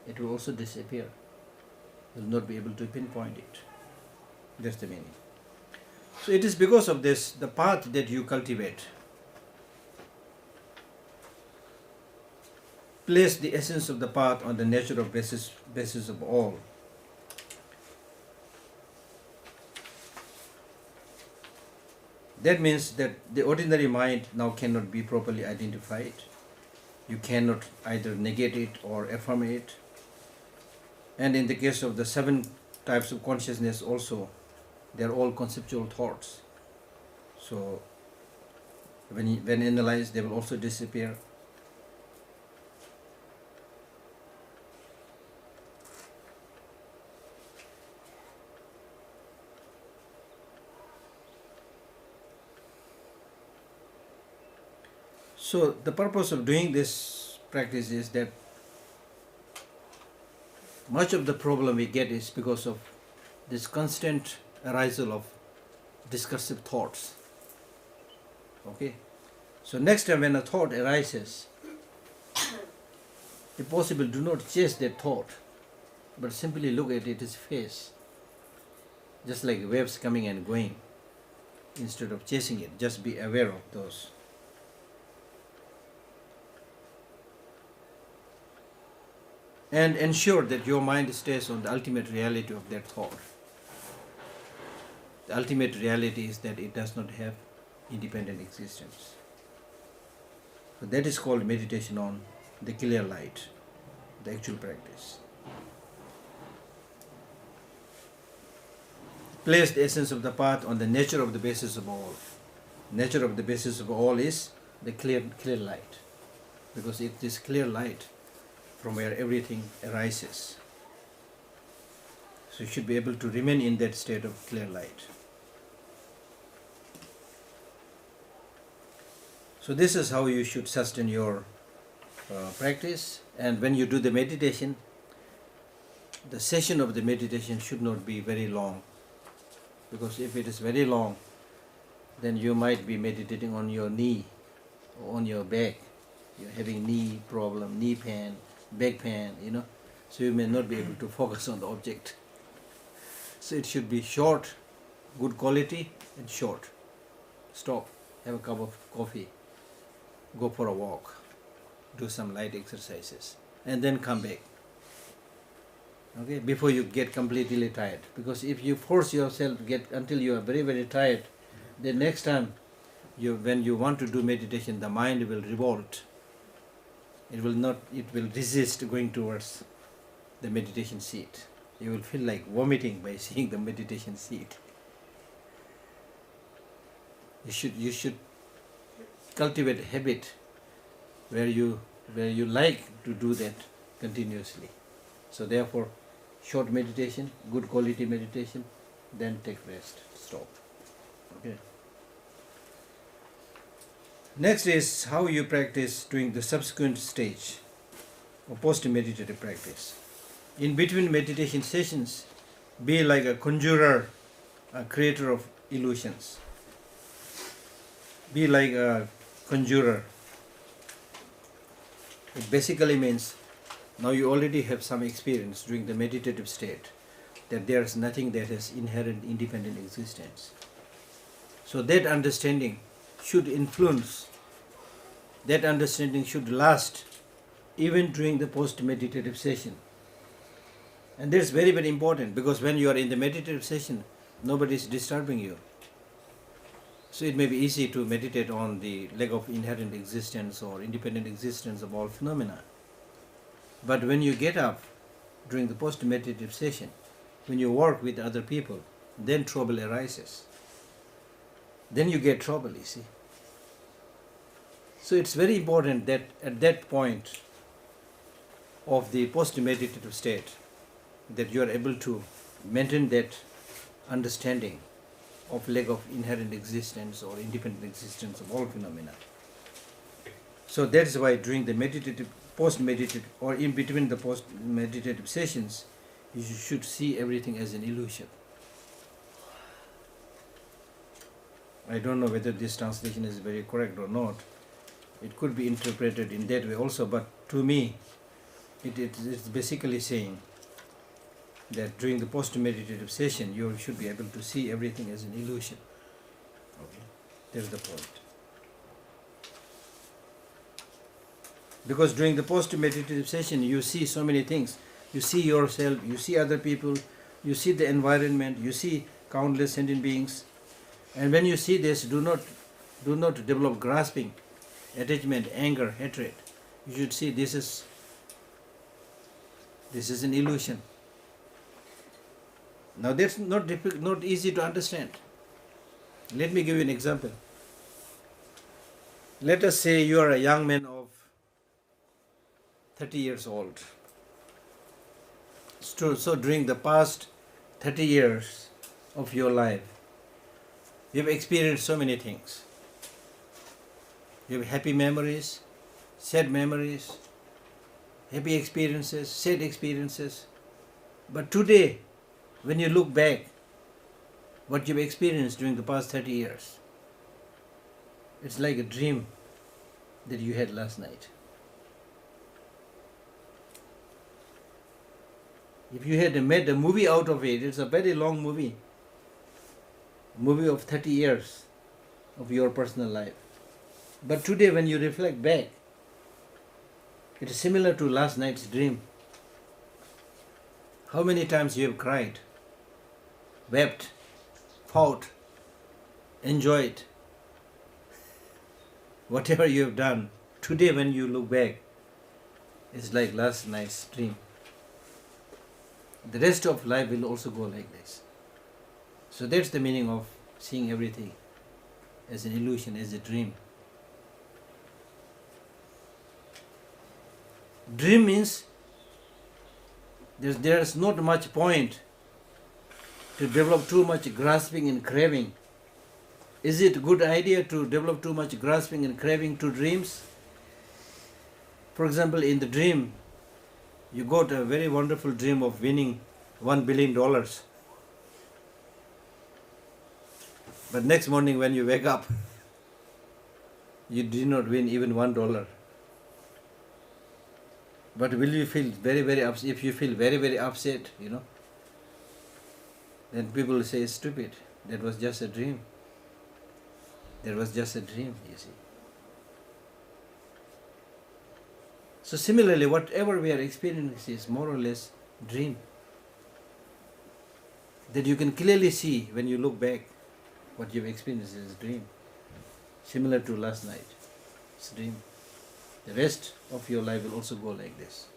it will also disappear. You will not be able to pinpoint it. That's the meaning. So it is because of this, the path that you cultivate. Place the essence of the path on the nature of basis of all. That means that the ordinary mind now cannot be properly identified. You cannot either negate it or affirm it. And in the case of the 7 types of consciousness also, they are all conceptual thoughts. So when analyzed, they will also disappear. So the purpose of doing this practice is that much of the problem we get is because of this constant arisal of discursive thoughts. Okay? So next time when a thought arises, if possible, do not chase that thought, but simply look at its face, just like waves coming and going. Instead of chasing it, just be aware of those. And ensure that your mind stays on the ultimate reality of that thought. The ultimate reality is that it does not have independent existence. So that is called meditation on the clear light, the actual practice. Place the essence of the path on the nature of the basis of all. Nature of the basis of all is the clear light, because it is clear light from where everything arises. So you should be able to remain in that state of clear light. So this is how you should sustain your practice. And when you do the meditation, the session of the meditation should not be very long, because if it is very long, then you might be meditating on your knee or on your back. You're having knee problem, knee pain, back pain, so you may not be able to focus on the object. So it should be short, good quality and short. Stop, have a cup of coffee, go for a walk, do some light exercises, and then come back. Okay, before you get completely tired. Because if you force yourself to get until you are very, very tired, the next time when you want to do meditation, the mind will revolt. It will resist going towards the meditation seat. You will feel like vomiting by seeing the meditation seat. You should cultivate a habit where you like to do that continuously. So therefore, short meditation, good quality meditation, then take rest, stop. Okay. Next is how you practice during the subsequent stage of post-meditative practice. In between meditation sessions, be like a conjurer, a creator of illusions. Be like a conjurer. It basically means now you already have some experience during the meditative state that there is nothing that has inherent independent existence. So that understanding should influence, that understanding should last even during the post-meditative session. And that's very, very important, because when you are in the meditative session, nobody is disturbing you. So it may be easy to meditate on the lack of inherent existence or independent existence of all phenomena. But when you get up during the post-meditative session, when you work with other people, then trouble arises. Then you get trouble, you see. So it's very important that at that point of the post-meditative state, that you are able to maintain that understanding of lack of inherent existence or independent existence of all phenomena. So that's why during the meditative, post-meditative, or in between the post-meditative sessions, you should see everything as an illusion. I don't know whether this translation is very correct or not. It could be interpreted in that way also, but to me, It's basically saying that during the post-meditative session, you should be able to see everything as an illusion. Okay, that's the point. Because during the post-meditative session, you see so many things. You see yourself, you see other people, you see the environment, you see countless sentient beings. And when you see this, do not develop grasping, attachment, anger, hatred. You should see this is an illusion. Now that's not easy to understand. Let me give you an example. Let us say you are a young man of 30 years old. So during the past 30 years of your life, you have experienced so many things. You have happy memories, sad memories, happy experiences, sad experiences. But today, when you look back, what you've experienced during the past 30 years, it's like a dream that you had last night. If you had made a movie out of it, it's a very long movie. A movie of 30 years of your personal life. But today when you reflect back, it is similar to last night's dream. How many times you have cried, wept, fought, enjoyed, whatever you have done, today when you look back, it's like last night's dream. The rest of life will also go like this. So that's the meaning of seeing everything as an illusion, as a dream. Dream means there's not much point to develop too much grasping and craving. Is it a good idea to develop too much grasping and craving to dreams? For example, in the dream, you got a very wonderful dream of winning $1 billion. But next morning when you wake up, you did not win even $1. But will you feel very, very upset? If you feel very, very upset, then people will say, stupid, that was just a dream. That was just a dream, you see. So similarly, whatever we are experiencing is more or less dream. That you can clearly see when you look back what you've experienced is a dream. Similar to last night. It's a dream. The rest of your life will also go like this.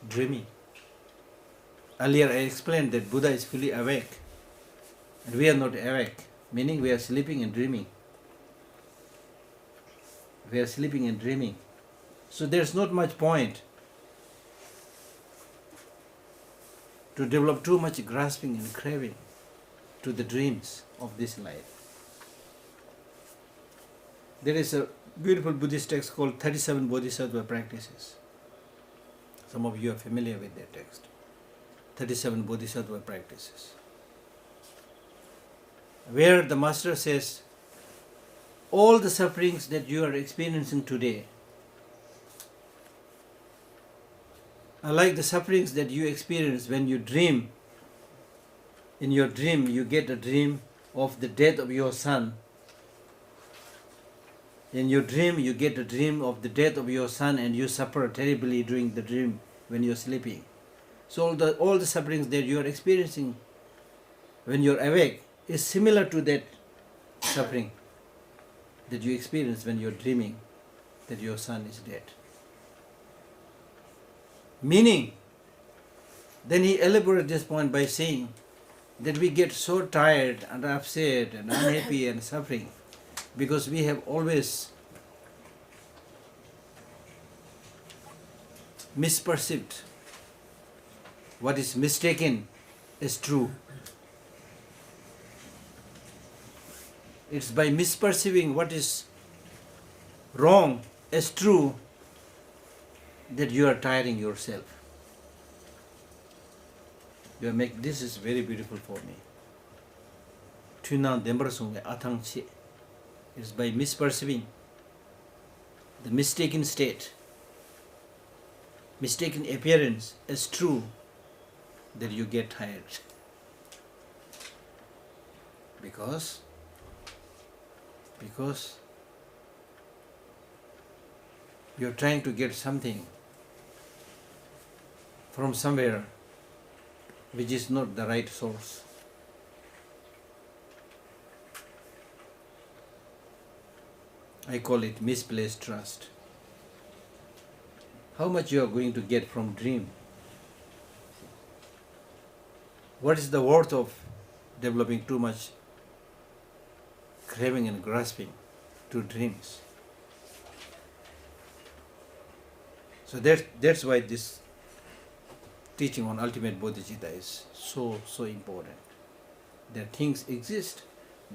Dreaming. Earlier I explained that Buddha is fully awake. And we are not awake. Meaning we are sleeping and dreaming. We are sleeping and dreaming. So there's not much point to develop too much grasping and craving to the dreams of this life. There is a beautiful Buddhist text called 37 Bodhisattva Practices. Some of you are familiar with that text. 37 Bodhisattva Practices. Where the Master says, all the sufferings that you are experiencing today are like the sufferings that you experience when you dream. In your dream, you get a dream of the death of your son. In your dream, you get a dream of the death of your son and you suffer terribly during the dream when you're sleeping. So all the sufferings that you are experiencing when you're awake is similar to that suffering that you experience when you're dreaming that your son is dead. Meaning, then he elaborates this point by saying that we get so tired and upset and unhappy and suffering because we have always misperceived what is mistaken as true. It's by misperceiving what is wrong as true that you are tiring yourself. This is very beautiful for me. It's by misperceiving the mistaken state mistaken appearance as true, that you get tired. Because you're trying to get something from somewhere which is not the right source. I call it misplaced trust. How much you are going to get from dream? What is the worth of developing too much craving and grasping to dreams? So that's why this teaching on ultimate bodhicitta is so important. That things exist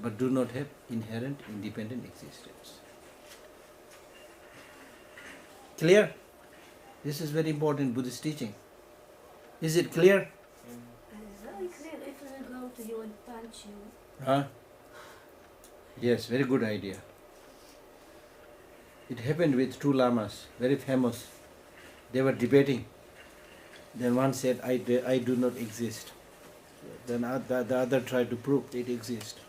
but do not have inherent independent existence. Clear? This is very important Buddhist teaching. Is it clear? It's very clear. If we go to you and punch you. Huh? Yes, very good idea. It happened with two lamas, very famous. They were debating. Then one said, I do not exist. Then the other tried to prove it exists.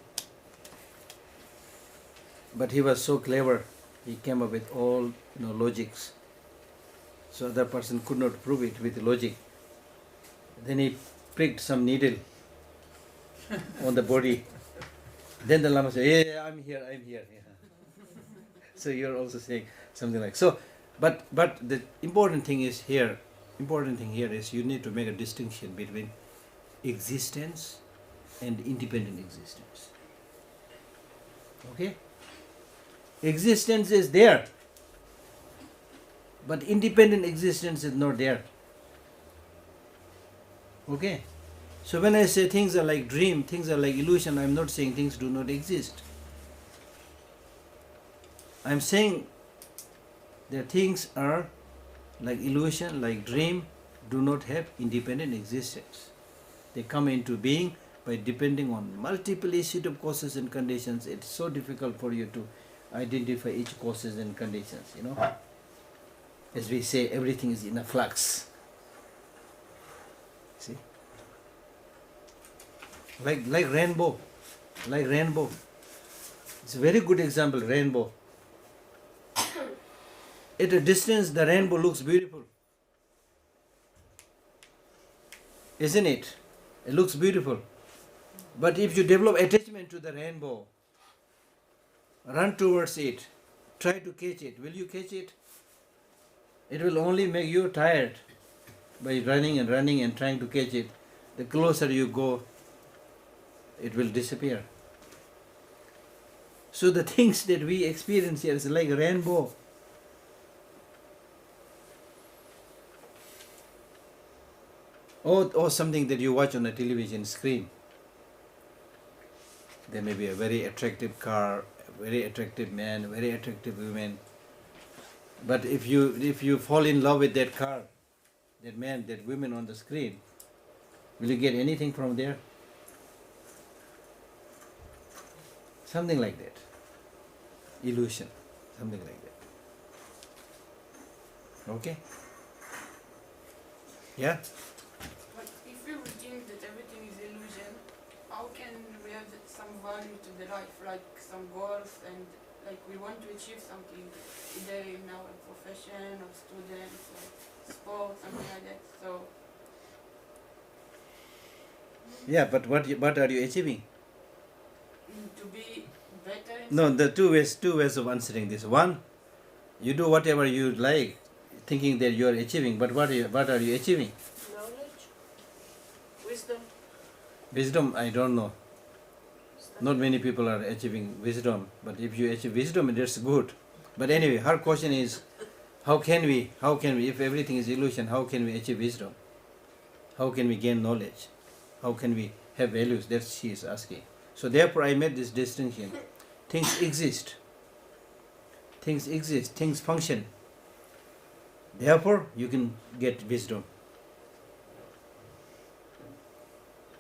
But he was so clever, he came up with all logics. So other person could not prove it with logic. Then he pricked some needle on the body. Then the Lama said, yeah, I'm here. Yeah. So you're also saying something like so. But the important thing here is you need to make a distinction between existence and independent existence. Okay? Existence is there, but independent existence is not there. Okay? So when I say things are like dream, things are like illusion, I'm not saying things do not exist. I'm saying that things are like illusion, like dream, do not have independent existence. They come into being by depending on multiple issues of causes and conditions. It's so difficult for you to identify each causes and conditions, As we say, everything is in a flux. See? Like rainbow. It's a very good example, rainbow. At a distance, the rainbow looks beautiful. Isn't it? It looks beautiful. But if you develop attachment to the rainbow, run towards it, try to catch it, will you catch it? It will only make you tired by running and trying to catch it. The closer you go, it will disappear. So the things that we experience here is like a rainbow. Or something that you watch on a television screen. There may be a very attractive car, a very attractive man, a very attractive woman. But if you fall in love with that car, that man, that woman on the screen, will you get anything from there? Something like that. Illusion. Something like that. Okay? Yeah? But if we would think that everything is illusion, how can we have some value to the life, like some goals, and like we want to achieve something either in our profession or students or sport, something like that. So Yeah, but what are you achieving? to be better in No, the two ways of answering this. One, you do whatever you like, thinking that you are achieving, but what are you achieving? Knowledge, wisdom. Wisdom, I don't know. Not many people are achieving wisdom, but if you achieve wisdom, that's good. But anyway, her question is, how can we, if everything is illusion, how can we achieve wisdom? How can we gain knowledge? How can we have values? That she is asking. So therefore I made this distinction. Things exist. Things function. Therefore you can get wisdom.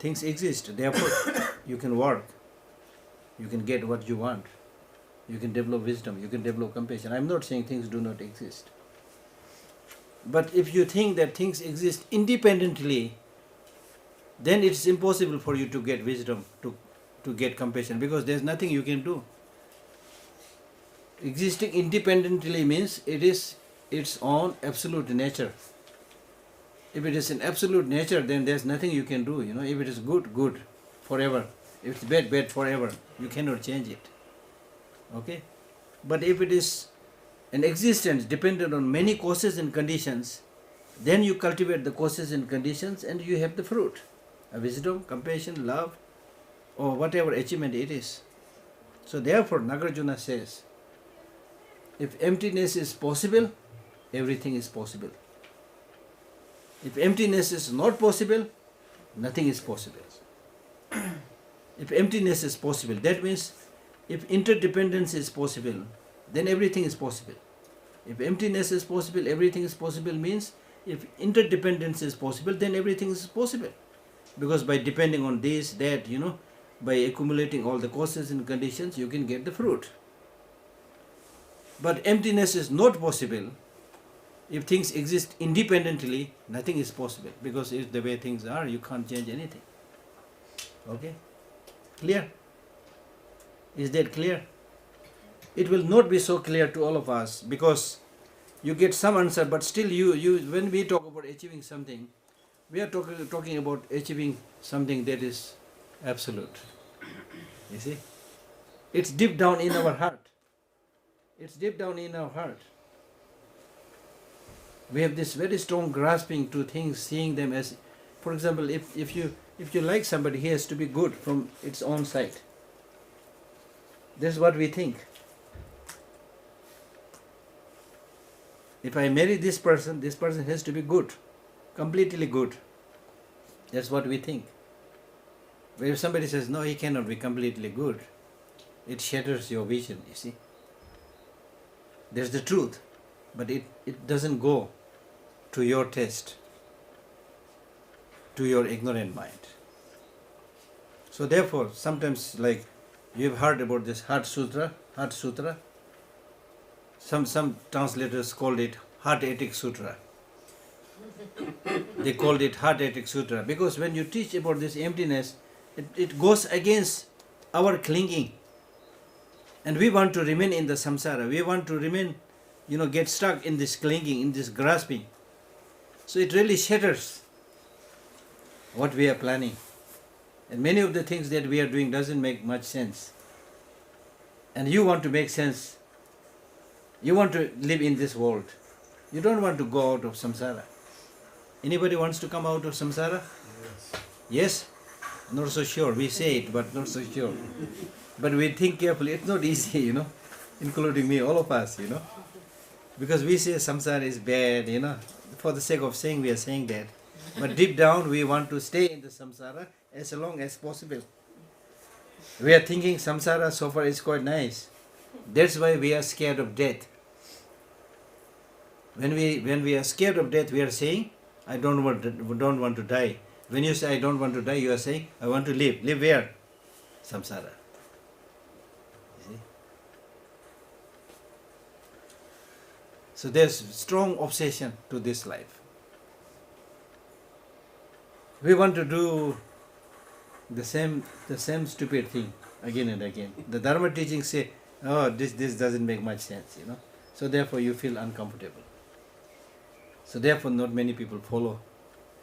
Things exist, therefore you can work. You can get what you want. You can develop wisdom. You can develop compassion. I'm not saying things do not exist. But if you think that things exist independently, then it's impossible for you to get wisdom, to get compassion, because there's nothing you can do. Existing independently means it is its own absolute nature. If it is an absolute nature, then there's nothing you can do. If it is good, good, forever. If it's bad, bad forever. You cannot change it. Okay? But if it is an existence dependent on many causes and conditions, then you cultivate the causes and conditions and you have the fruit. Wisdom, compassion, love, or whatever achievement it is. So therefore, Nagarjuna says, if emptiness is possible, everything is possible. If emptiness is not possible, nothing is possible. If emptiness is possible, that means if interdependence is possible, then everything is possible. If emptiness is possible, everything is possible means if interdependence is possible, then everything is possible. Because by depending on this, that, by accumulating all the causes and conditions, you can get the fruit. But emptiness is not possible. If things exist independently, nothing is possible. Because it's the way things are, you can't change anything. Okay? Clear? Is that clear? It will not be so clear to all of us because you get some answer, but still you when we talk about achieving something, we are talking about achieving something that is absolute. You see? It's deep down in our heart. It's deep down in our heart. We have this very strong grasping to things, seeing them as, for example, if you like somebody, he has to be good from its own side. That's what we think. If I marry this person has to be good, completely good. That's what we think. But if somebody says, no, he cannot be completely good, it shatters your vision, you see. There's the truth, but it doesn't go to your taste, to your ignorant mind. So therefore, sometimes like you've heard about this Heart Sutra. Some translators called it Heart Ethic Sutra. They called it Heart Ethic Sutra because when you teach about this emptiness, it goes against our clinging. And we want to remain in the samsara. We want to remain, get stuck in this clinging, in this grasping. So it really shatters what we are planning. And many of the things that we are doing doesn't make much sense. And you want to make sense. You want to live in this world. You don't want to go out of samsara. Anybody wants to come out of samsara? Yes? Not so sure. We say it, but not so sure. But we think carefully. It's not easy, including me, all of us, Because we say samsara is bad, For the sake of saying, we are saying that. But deep down, we want to stay in the samsara as long as possible. We are thinking samsara so far is quite nice. That's why we are scared of death. When we are scared of death, we are saying, I don't want to die. When you say I don't want to die, you are saying, I want to live. Live where? Samsara. You see? So there's strong obsession to this life. We want to do the same stupid thing again and again. The Dharma teachings say, oh, this doesn't make much sense, So therefore you feel uncomfortable. So therefore not many people follow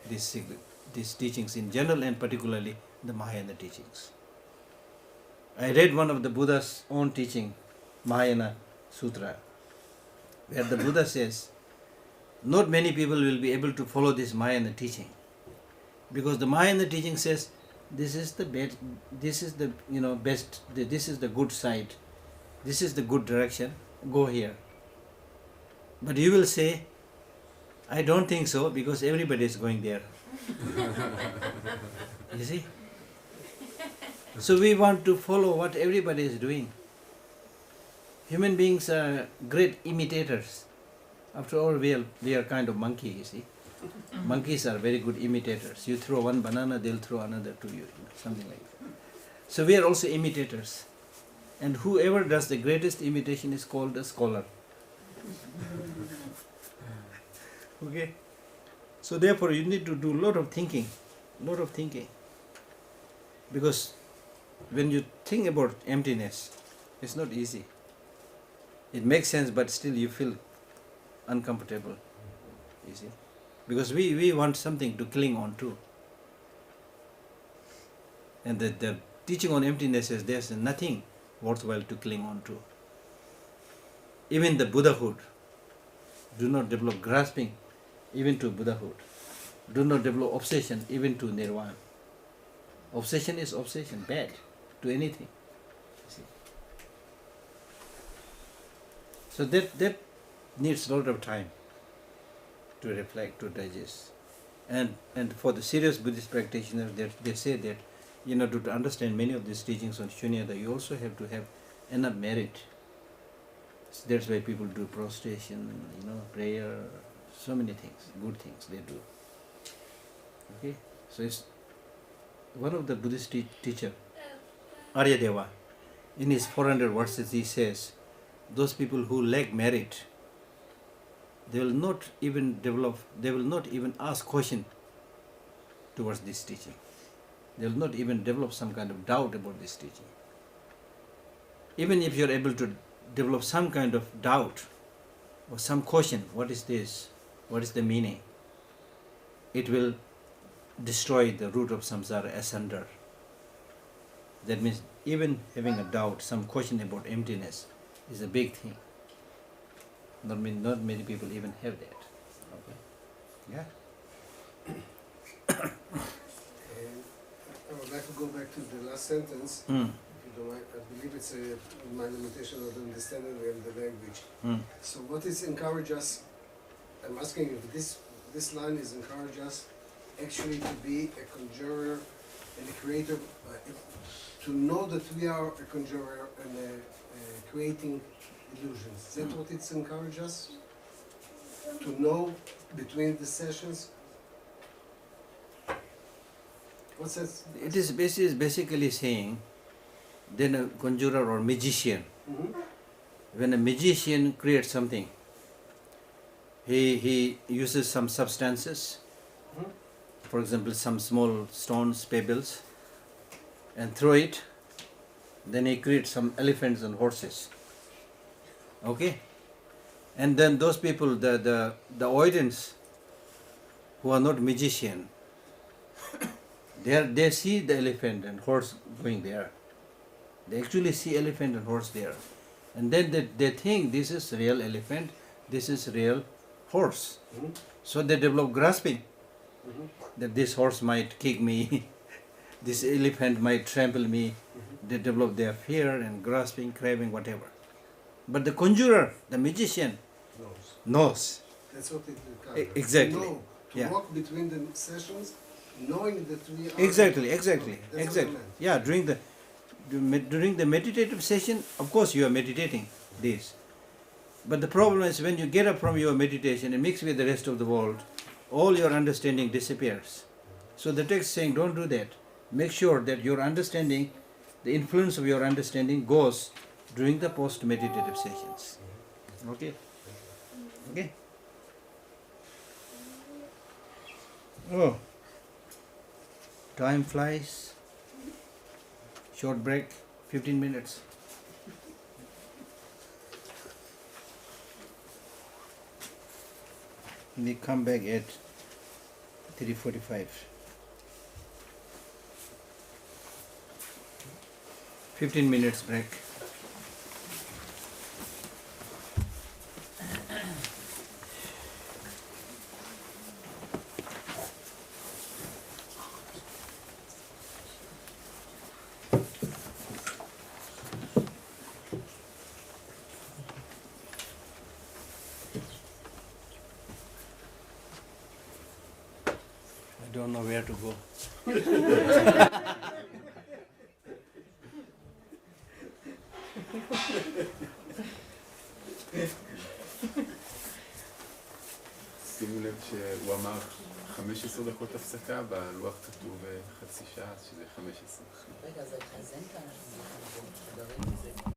these teachings in general and particularly the Mahayana teachings. I read one of the Buddha's own teaching, Mahayana Sutra, where the Buddha says, not many people will be able to follow this Mahayana teaching. Because the Mahayana teaching says, this is the best, this is the best, this is the good side, this is the good direction, go here. But you will say, I don't think so because everybody is going there. You see? So we want to follow what everybody is doing. Human beings are great imitators. After all, we are kind of monkey, you see. Monkeys are very good imitators. You throw one banana, they'll throw another to you, something like that. So we are also imitators. And whoever does the greatest imitation is called a scholar. Okay? So therefore you need to do a lot of thinking. Because when you think about emptiness, it's not easy. It makes sense, but still you feel uncomfortable. You see? Because we want something to cling on to. And the teaching on emptiness is there's nothing worthwhile to cling on to. Even the Buddhahood, do not develop grasping even to Buddhahood. Do not develop obsession even to Nirvana. Obsession is obsession, bad to anything. You see? So that needs a lot of time to reflect, to digest. And for the serious Buddhist practitioners, they say that in order to understand many of these teachings on Shunyata, you also have to have enough merit. So that's why people do prostration, prayer, so many things, good things they do. Okay? So it's one of the Buddhist teacher, Aryadeva, in his 400 verses he says, those people who lack merit, they will not even ask question towards this teaching. They will not even develop some kind of doubt about this teaching. Even if you are able to develop some kind of doubt or some question, what is this? What is the meaning? It will destroy the root of samsara asunder. That means even having a doubt, some question about emptiness is a big thing. Not many people even have that. Okay. Yeah. I would like to go back to the last sentence, if you don't mind. I believe it's my limitation of understanding of the language. So what is encourage us, I'm asking if this line is encourage us actually to be a conjurer and a creator, to know that we are a conjurer and creating illusions. Is that what it's encourage us? To know between the sessions? What's that? It is basically saying, then a conjurer or magician, when a magician creates something, he uses some substances, for example some small stones, pebbles, and throw it, then he creates some elephants and horses. Okay? And then those people, the audience who are not magician, they see the elephant and horse going there. They actually see elephant and horse there. And then they think this is real elephant, this is real horse. So they develop grasping that this horse might kick me, this elephant might trample me. They develop their fear and grasping, craving, whatever. But the conjurer, the magician, knows. That's what it will come. Exactly. To know, to walk between the sessions, knowing that we are... Exactly. That's what I meant. Yeah, during the meditative session, of course you are meditating this. But the problem is when you get up from your meditation and mix with the rest of the world, all your understanding disappears. So the text is saying, don't do that. Make sure that your understanding, the influence of your understanding goes during the post-meditative sessions. Okay? Okay? Oh. Time flies. Short break, 15 minutes. We come back at 3:45. 15 minutes break. I don't know where to go. שימו לב שהוא אמר 15 דקות הפסקה, בלוח כתוב חצי שעה, שזה 15. רגע, זה חזן כאן, אנחנו חדרים מזה.